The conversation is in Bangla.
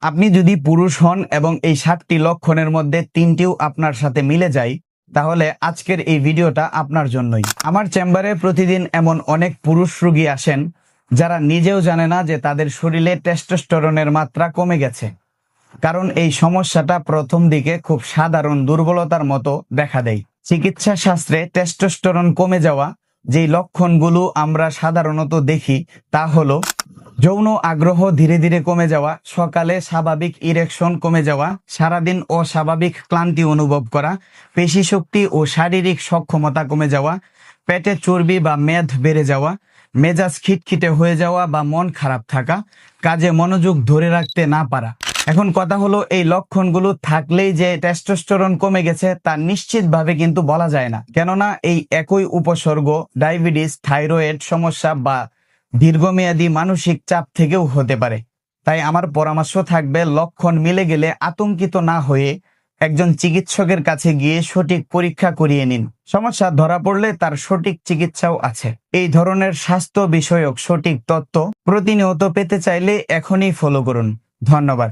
আপনি যদি পুরুষ হন এবং এই 7টি লক্ষণের মধ্যে 3টিও আপনার সাথে মিলে যায়, তাহলে আজকের এই ভিডিওটা আপনার জন্যই। আমার চেম্বারে প্রতিদিন এমন অনেক পুরুষ রোগী আসেন যারা নিজেও জানে না যে তাদের শরীরে টেস্টোস্টেরনের মাত্রা কমে গেছে। কারণ এই সমস্যাটা প্রথম দিকে খুব সাধারণ দুর্বলতার মতো দেখা দেয়। চিকিৎসা শাস্ত্রে টেস্টোস্টেরন কমে যাওয়া যেই লক্ষণগুলো আমরা সাধারণত দেখি তা হলো যৌন আগ্রহ ধীরে ধীরে কমে যাওয়া, সকালে স্বাভাবিক ইরেকশন কমে যাওয়া, সারাদিন অস্বাভাবিক ক্লান্তি অনুভব করা, পেশি শক্তি ও শারীরিক সক্ষমতা কমে যাওয়া, পেটে চর্বি বা মেদ বেড়ে যাওয়া, মেজাজ খিটখিটে হয়ে যাওয়া বা মন খারাপ থাকা, কাজে মনোযোগ ধরে রাখতে না পারা। এখন কথা হলো, এই লক্ষণগুলো থাকলেই যে টেস্টোস্টেরন কমে গেছে তা নিশ্চিতভাবে কিন্তু বলা যায় না, কেননা এই একই উপসর্গ ডায়াবেটিস, থাইরয়েড সমস্যা বা দীর্ঘমেয়াদী মানসিক চাপ থেকেও হতে পারে। তাই আমার পরামর্শ থাকবে, লক্ষণ মিলে গেলে আতঙ্কিত না হয়ে একজন চিকিৎসকের কাছে গিয়ে সঠিক পরীক্ষা করিয়ে নিন। সমস্যা ধরা পড়লে তার সঠিক চিকিৎসাও আছে। এই ধরনের স্বাস্থ্য বিষয়ক সঠিক তথ্য প্রতিনিয়ত পেতে চাইলে এখনই ফলো করুন। ধন্যবাদ।